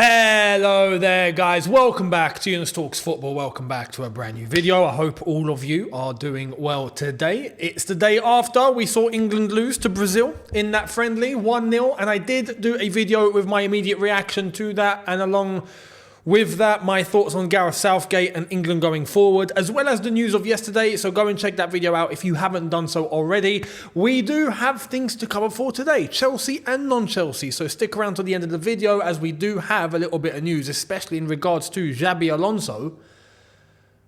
Hello there guys, welcome back to Younes Talks Football, welcome back to a brand new video. I hope all of you are doing well today. It's the day after we saw England lose to Brazil in that friendly 1-0, and I did do a video with my immediate reaction to that, and along with that, my thoughts on Gareth Southgate and England going forward, as well as the news of yesterday. So go and check that video out if you haven't done so already. We do have things to cover for today, Chelsea and non-Chelsea. So stick around to the end of the video as we do have a little bit of news, especially in regards to Xabi Alonso.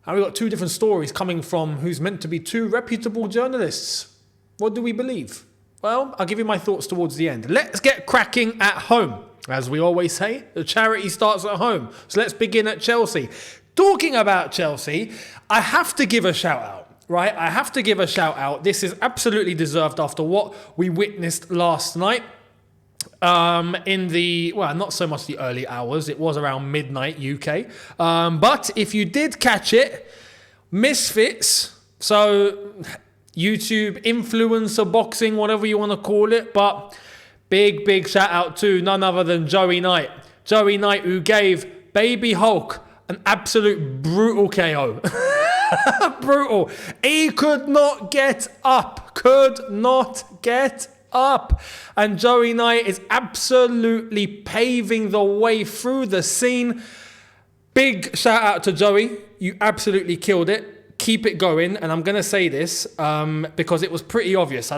And we've got two different stories coming from who's meant to be two reputable journalists. What do we believe? Well, I'll give you my thoughts towards the end. Let's get cracking at home. As we always say, the charity starts at home. So let's begin at Chelsea. Talking about Chelsea, I have to give a shout out, right? I have to give a shout out. This is absolutely deserved after what we witnessed last night. In the, well, not so much the early hours. It was around midnight UK. But if you did catch it, Misfits, so YouTube influencer boxing, whatever you want to call it, but big shout out to none other than Joey Knight. Joey Knight, who gave Baby Hulk an absolute brutal KO. Brutal. He could not get up. And Joey Knight is absolutely paving the way through the scene. Big shout out to Joey. You absolutely killed it. Keep it going. And I'm going to say this because it was pretty obvious.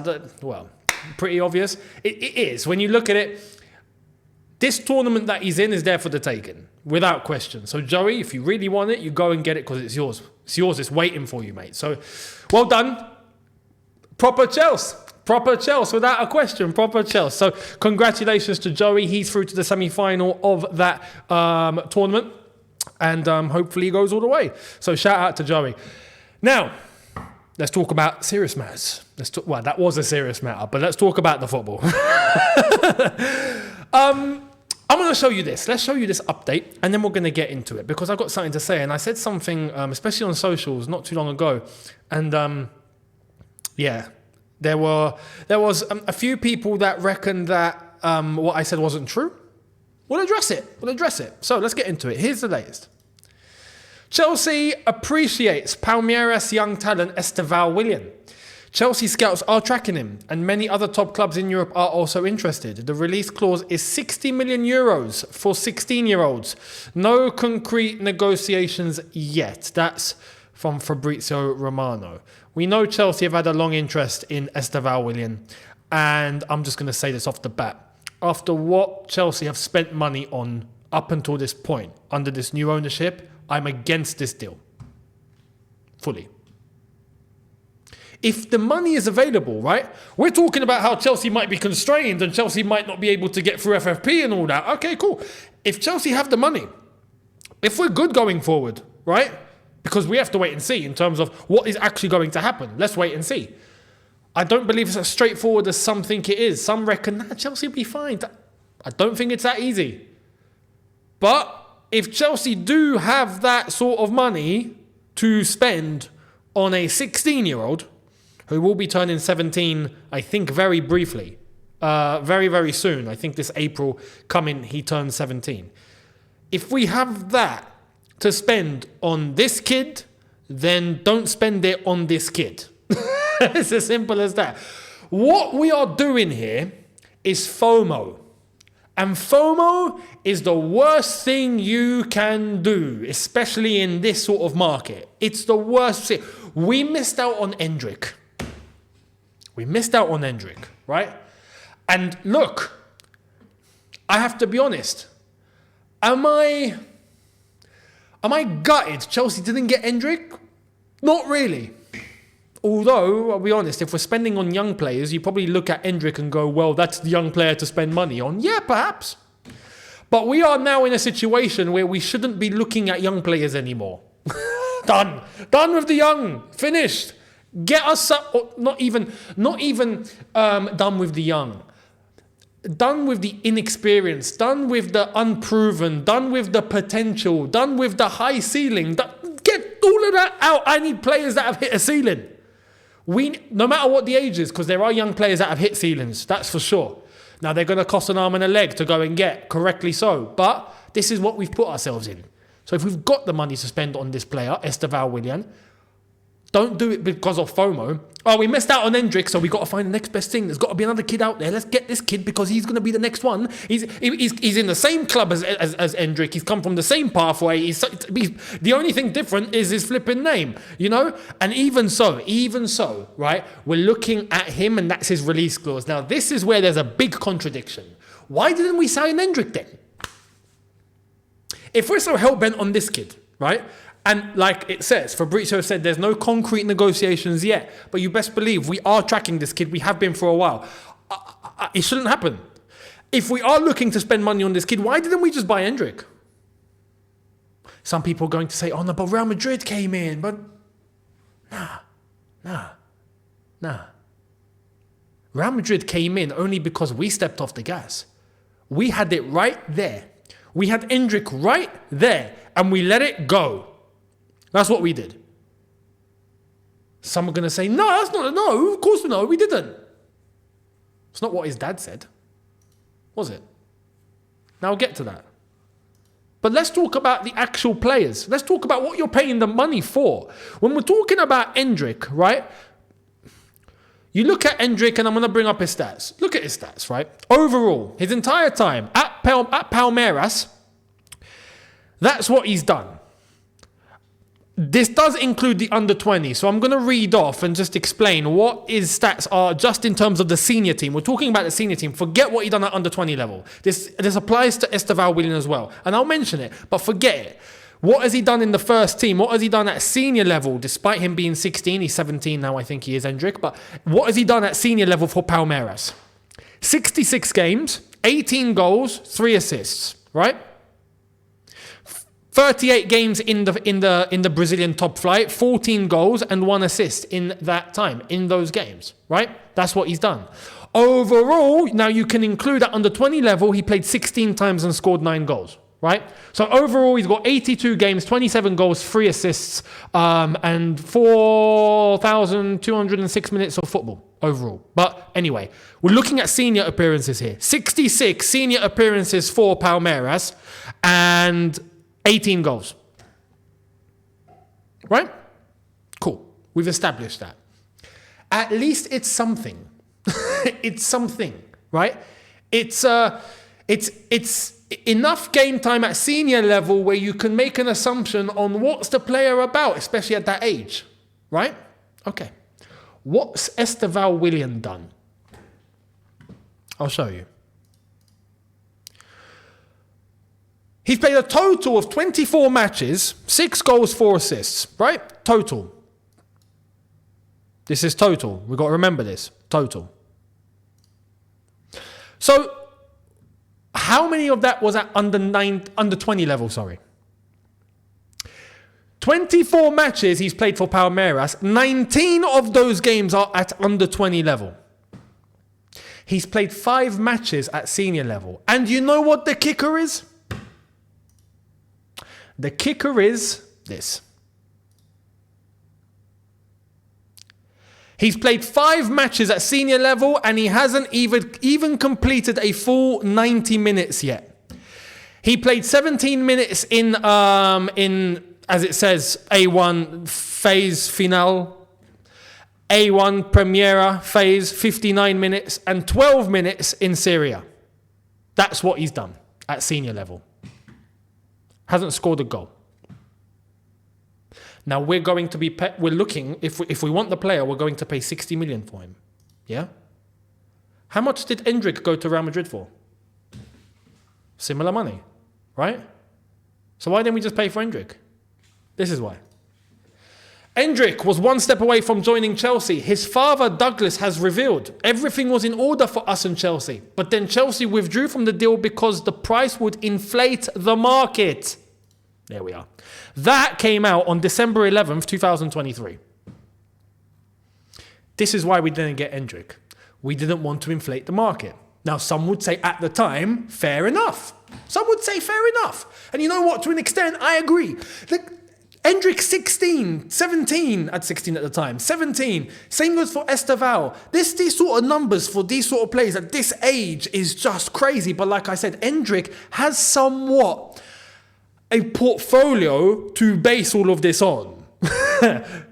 Pretty obvious. It is. When you look at it, this tournament that he's in is there for the taking, without question. So Joey, if you really want it, you go and get it because it's yours. It's yours. It's waiting for you, mate. So well done. Proper Chelsea, without a question. Proper Chelsea. So congratulations to Joey. He's through to the semi-final of that tournament, and hopefully he goes all the way. So shout out to Joey. Now, let's talk about serious matters. Well, that was a serious matter, but let's talk about the football. I'm going to show you this. Let's show you this update, and then we're going to get into it, because I've got something to say. And I said something, especially on socials, not too long ago. And yeah, there was a few people that reckoned that what I said wasn't true. We'll address it. So let's get into it. Here's the latest. Chelsea appreciates Palmeiras young talent Estevao Willian. Chelsea scouts are tracking him, and many other top clubs in Europe are also interested. The release clause is 60 million euros for 16-year-olds. No concrete negotiations yet. That's from Fabrizio Romano. We know Chelsea have had a long interest in Estevao Willian, and I'm just going to say this off the bat. After what Chelsea have spent money on up until this point, under this new ownership, I'm against this deal. Fully. If the money is available, right? We're talking about how Chelsea might be constrained and Chelsea might not be able to get through FFP and all that. Okay, cool. If Chelsea have the money, if we're good going forward, right? Because we have to wait and see in terms of what is actually going to happen. Let's wait and see. I don't believe it's as straightforward as some think it is. Some reckon, Chelsea will be fine. I don't think it's that easy. But if Chelsea do have that sort of money to spend on a 16-year-old, who will be turning 17, I think, very briefly. Very soon. I think this April coming, he turns 17. If we have that to spend on this kid, then don't spend it on this kid. It's as simple as that. What we are doing here is FOMO. And FOMO is the worst thing you can do, especially in this sort of market. It's the worst thing. We missed out on Endrick. Right? And look, I have to be honest. Am I gutted Chelsea didn't get Endrick? Not really. Although, I'll be honest, if we're spending on young players, you probably look at Endrick and go, well, that's the young player to spend money on. Yeah, perhaps. But we are now in a situation where we shouldn't be looking at young players anymore. Done with the young. Finished. Get us up, not even done with the young. Done with the inexperienced, done with the unproven, done with the potential, done with the high ceiling. Get all of that out. I need players that have hit a ceiling. No matter what the age is, because there are young players that have hit ceilings, that's for sure. Now, they're going to cost an arm and a leg to go and get, correctly so. But this is what we've put ourselves in. So if we've got the money to spend on this player, Estevao Willian, don't do it because of FOMO. Oh, we missed out on Hendrick, so we got to find the next best thing. There's got to be another kid out there. Let's get this kid because he's going to be the next one. He's in the same club as Hendrick. He's come from the same pathway. The only thing different is his flipping name, you know? And even so, right? We're looking at him and that's his release clause. Now, this is where there's a big contradiction. Why didn't we sign Hendrick then? If we're so hell-bent on this kid, right? And like it says, Fabrizio said there's no concrete negotiations yet, but you best believe we are tracking this kid. We have been for a while. It shouldn't happen. If we are looking to spend money on this kid, why didn't we just buy Hendrick? Some people are going to say, oh no, but Real Madrid came in, but nah. Real Madrid came in only because we stepped off the gas. We had it right there. We had Hendrick right there and we let it go. That's what we did. Some are going to say, no, that's not, no, of course no, we didn't. It's not what his dad said, was it? Now I'll get to that. But let's talk about the actual players. Let's talk about what you're paying the money for. When we're talking about Hendrick, right? You look at Hendrick, and I'm going to bring up his stats. Look at his stats, right? Overall, his entire time at Palmeiras, that's what he's done. This does include the under-20, so I'm going to read off and just explain what his stats are just in terms of the senior team. We're talking about the senior team. Forget what he done at under-20 level. This applies to Estevao Willian as well, and I'll mention it, but forget it. What has he done in the first team? What has he done at senior level, despite him being 16? He's 17 now, I think he is, Hendrick. But what has he done at senior level for Palmeiras? 66 games, 18 goals, 3 assists, right? 38 games in the Brazilian top flight, 14 goals and 1 assist in that time, in those games, right? That's what he's done. Overall, now you can include at under 20 level, he played 16 times and scored 9 goals, right? So overall, he's got 82 games, 27 goals, 3 assists, and 4,206 minutes of football overall. But anyway, we're looking at senior appearances here. 66 senior appearances for Palmeiras and 18 goals. Right? Cool. We've established that. At least it's something. It's something, right? It's enough game time at senior level where you can make an assumption on what's the player about, especially at that age, right? Okay. What's Estevao Willian done? I'll show you. He's played a total of 24 matches, 6 goals, 4 assists, right? Total. This is total. We've got to remember this. Total. So, how many of that was at under 20 level, sorry? 24 matches he's played for Palmeiras. 19 of those games are at under 20 level. He's played 5 matches at senior level. And you know what the kicker is? The kicker is this. He's played 5 matches at senior level and he hasn't even completed a full 90 minutes yet. He played 17 minutes in as it says, A1 phase final, A1 Primera phase, 59 minutes, and 12 minutes in Syria. That's what he's done at senior level. Hasn't scored a goal. Now we're going to be, we're looking, if we want the player, we're going to pay 60 million for him. Yeah? How much did Hendrick go to Real Madrid for? Similar money, right? So why didn't we just pay for Hendrick? This is why. Hendrick was 1 step away from joining Chelsea. His father, Douglas, has revealed everything was in order for us and Chelsea. But then Chelsea withdrew from the deal because the price would inflate the market. There we are. That came out on December 11th, 2023. This is why we didn't get Hendrick. We didn't want to inflate the market. Now, some would say at the time, fair enough. Some would say fair enough. And you know what? To an extent, I agree. Endrick 16, 17 at 16 at the time, 17. Same goes for Estevao. These sort of numbers for these sort of players at this age is just crazy. But like I said, Endrick has somewhat a portfolio to base all of this on.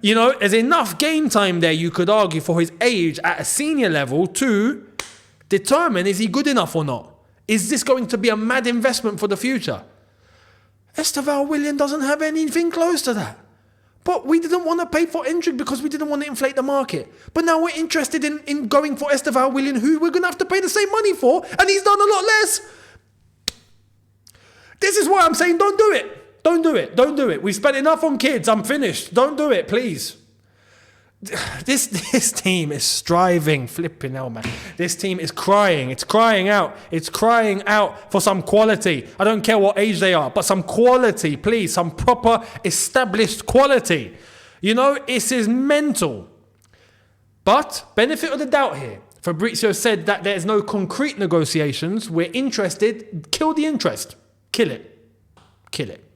You know, there's enough game time there, you could argue, for his age at a senior level to determine, is he good enough or not? Is this going to be a mad investment for the future? Estevao Willian doesn't have anything close to that. But we didn't want to pay for Endrick because we didn't want to inflate the market. But now we're interested in going for Estevao Willian, who we're going to have to pay the same money for, and he's done a lot less. This is why I'm saying don't do it. Don't do it. Don't do it. We've spent enough on kids. I'm finished. Don't do it, please. This team is striving. Flipping hell, man. This team is crying. It's crying out. It's crying out for some quality. I don't care what age they are, but some quality, please. Some proper established quality. You know, this is mental. But, benefit of the doubt here. Fabrizio said that there's no concrete negotiations. We're interested. Kill the interest. Kill it. Kill it.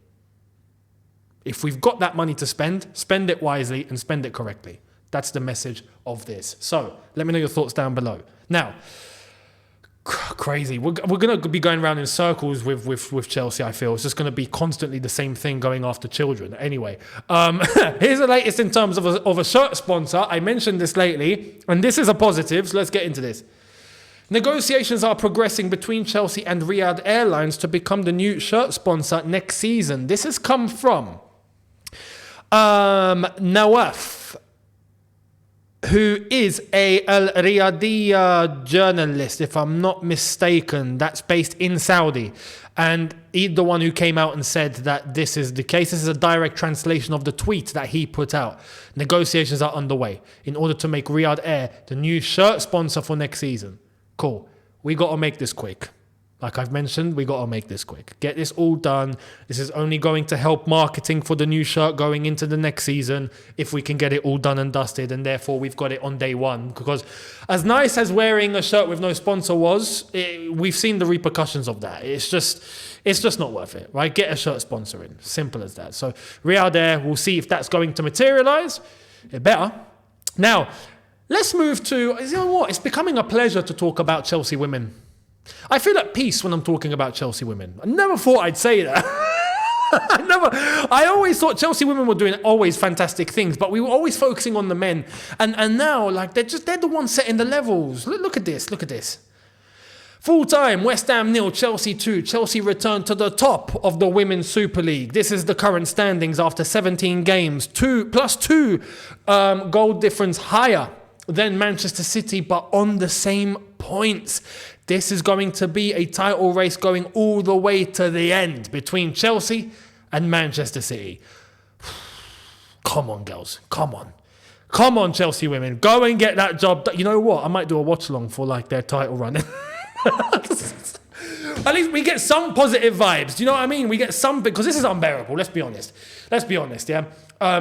If we've got that money to spend it wisely and spend it correctly. That's the message of this. So, let me know your thoughts down below. Now, crazy. We're going to be going around in circles with Chelsea, I feel. It's just going to be constantly the same thing going after children. Anyway, here's the latest in terms of a shirt sponsor. I mentioned this lately, and this is a positive, so let's get into this. Negotiations are progressing between Chelsea and Riyadh Airlines to become the new shirt sponsor next season. This has come from Nawaf, who is a Al Riyadiyya journalist, if I'm not mistaken, that's based in Saudi. And he's the one who came out and said that this is the case. This is a direct translation of the tweet that he put out. Negotiations are underway in order to make Riyadh Air the new shirt sponsor for next season. Cool. We got to make this quick. Like I've mentioned, we got to make this quick. Get this all done. This is only going to help marketing for the new shirt going into the next season if we can get it all done and dusted, and therefore we've got it on day one. Because as nice as wearing a shirt with no sponsor was, we've seen the repercussions of that. It's just not worth it, right? Get a shirt sponsor in. Simple as that. So Riyadh Air, we'll see if that's going to materialize. It better. Now, let's move to, you know what? It's becoming a pleasure to talk about Chelsea women. I feel at peace when I'm talking about Chelsea women. I never thought I'd say that. I always thought Chelsea women were doing always fantastic things, but we were always focusing on the men. And now, like, they're the ones setting the levels. Look at this. Full time, West Ham 0, Chelsea 2. Chelsea returned to the top of the Women's Super League. This is the current standings after 17 games. Plus two goal difference higher than Manchester City, but on the same points. This is going to be a title race going all the way to the end between Chelsea and Manchester City. Come on, girls. Come on, Chelsea women. Go and get that job. You know what? I might do a watch along for like their title run. At least we get some positive vibes. Do you know what I mean? We get some, because this is unbearable. Let's be honest, yeah?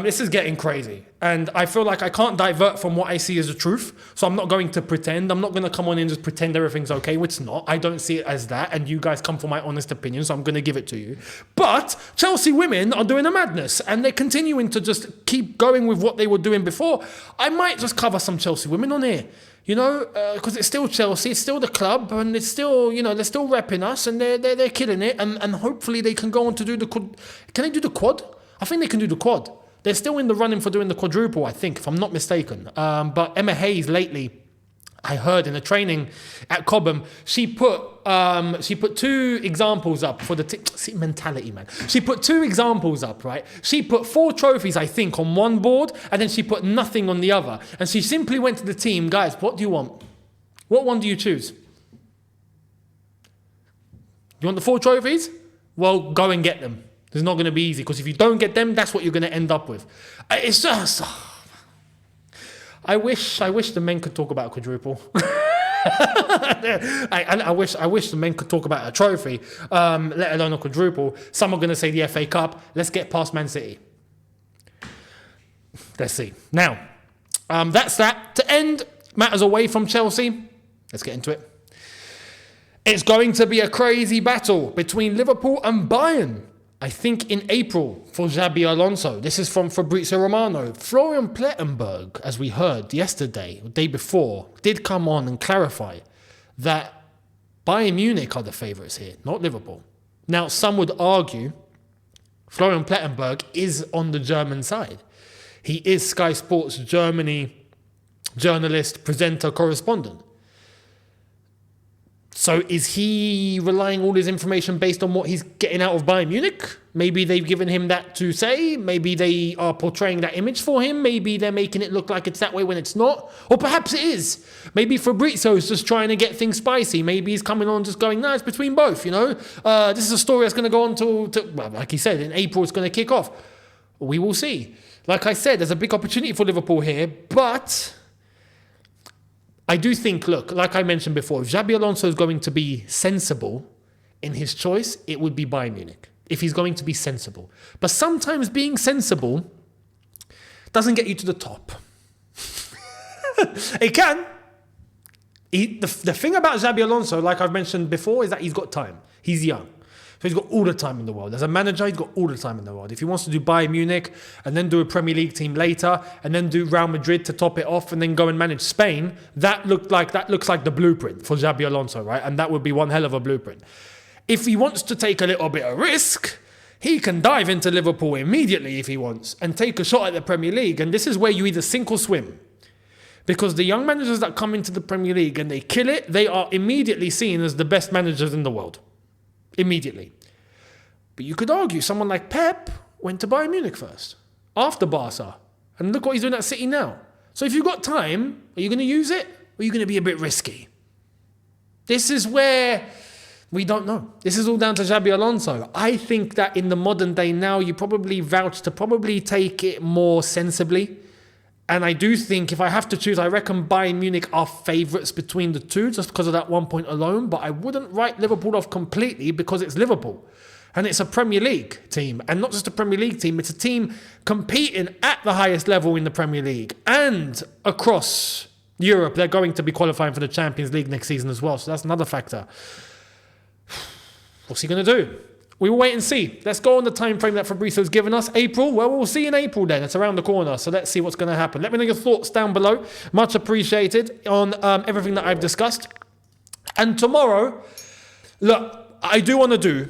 This is getting crazy. And I feel like I can't divert from what I see as the truth. So I'm not going to pretend. I'm not going to come on and just pretend everything's okay, which it's not. I don't see it as that. And you guys come for my honest opinion, so I'm going to give it to you. But Chelsea women are doing a madness. And they're continuing to just keep going with what they were doing before. I might just cover some Chelsea women on here. You know, because it's still Chelsea, it's still the club, and it's still, you know, they're still repping us, and they're killing it, and hopefully they can go on to do the quad. Can they do the quad? I think they can do the quad. They're still in the running for doing the quadruple, I think, if I'm not mistaken. But Emma Hayes lately, I heard in a training at Cobham, she put two examples up for the see, mentality, man. She put two examples up, right? She put 4 trophies, I think, on one board, and then she put nothing on the other. And she simply went to the team, guys, what do you want? What one do you choose? You want the 4 trophies? Well, go and get them. It's not going to be easy, because if you don't get them, that's what you're going to end up with. It's just... I wish the men could talk about a quadruple. I wish the men could talk about a trophy, let alone a quadruple. Some are going to say the FA Cup. Let's get past Man City. Let's see. Now, that's that. To end matters away from Chelsea, let's get into it. It's going to be a crazy battle between Liverpool and Bayern. I think in April for Xabi Alonso. This is from Fabrizio Romano. Florian Plettenberg, as we heard yesterday, the day before, did come on and clarify that Bayern Munich are the favourites here, not Liverpool. Now, some would argue Florian Plettenberg is on the German side. He is Sky Sports Germany journalist, presenter, correspondent. So is he relying all his information based on what he's getting out of Bayern Munich? Maybe they've given him that to say. Maybe they are portraying that image for him. Maybe they're making it look like it's that way when it's not. Or perhaps it is. Maybe Fabrizio's just trying to get things spicy. Maybe he's coming on just going, no, it's between both, you know. This is a story that's going to go on well, like he said, in April it's going to kick off. We will see. Like I said, there's a big opportunity for Liverpool here, but I do think, look, like I mentioned before, if Xabi Alonso is going to be sensible in his choice, it would be Bayern Munich. If he's going to be sensible. But sometimes being sensible doesn't get you to the top. It can. The thing about Xabi Alonso, like I've mentioned before, is that he's got time. He's young. So he's got all the time in the world. As a manager, he's got all the time in the world. If he wants to do Bayern Munich and then do a Premier League team later and then do Real Madrid to top it off and then go and manage Spain, that looks like the blueprint for Xabi Alonso, right? And that would be one hell of a blueprint. If he wants to take a little bit of risk, he can dive into Liverpool immediately if he wants and take a shot at the Premier League. And this is where you either sink or swim. Because the young managers that come into the Premier League and they kill it, they are immediately seen as the best managers in the world. Immediately. But you could argue someone like Pep went to Bayern Munich first, after Barca. And look what he's doing at City now. So if you've got time, are you going to use it? Or are you going to be a bit risky? This is where we don't know. This is all down to Xabi Alonso. I think that in the modern day now, you probably vouch to probably take it more sensibly. And I do think if I have to choose, I reckon Bayern Munich are favourites between the two just because of that 1 point alone. But I wouldn't write Liverpool off completely because it's Liverpool. And it's a Premier League team. And not just a Premier League team, it's a team competing at the highest level in the Premier League. And across Europe, they're going to be qualifying for the Champions League next season as well. So that's another factor. What's he going to do? We will wait and see. Let's go on the time frame that Fabrizio's given us. April, well, we'll see in April then. It's around the corner. So let's see what's going to happen. Let me know your thoughts down below. Much appreciated on everything that I've discussed. And tomorrow, look, I do want to do,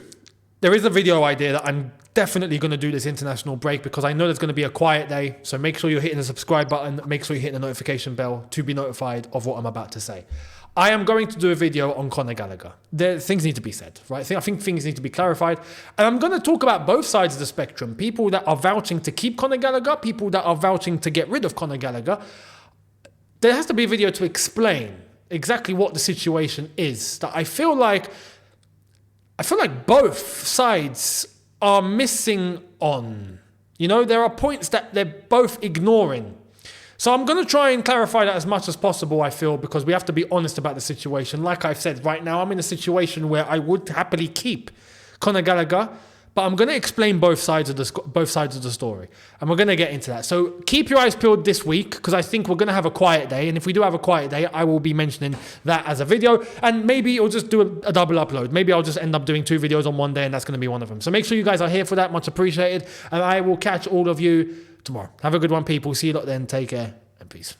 there is a video idea that I'm definitely going to do this international break because I know there's going to be a quiet day. So make sure you're hitting the subscribe button. Make sure you're hitting the notification bell to be notified of what I'm about to say. I am going to do a video on Conor Gallagher. Things need to be said, right? I think things need to be clarified. And I'm going to talk about both sides of the spectrum. People that are vouching to keep Conor Gallagher, people that are vouching to get rid of Conor Gallagher. There has to be a video to explain exactly what the situation is. That I feel like both sides are missing on. You know, there are points that they're both ignoring. So I'm going to try and clarify that as much as possible, I feel, because we have to be honest about the situation. Like I've said, right now I'm in a situation where I would happily keep Conor Gallagher, but I'm going to explain both sides of the story. And we're going to get into that. So keep your eyes peeled this week, because I think we're going to have a quiet day. And if we do have a quiet day, I will be mentioning that as a video. And maybe I'll just do a double upload. Maybe I'll just end up doing 2 videos on one day, and that's going to be one of them. So make sure you guys are here for that. Much appreciated. And I will catch all of you tomorrow. Have a good one, people. See you lot then. Take care and peace.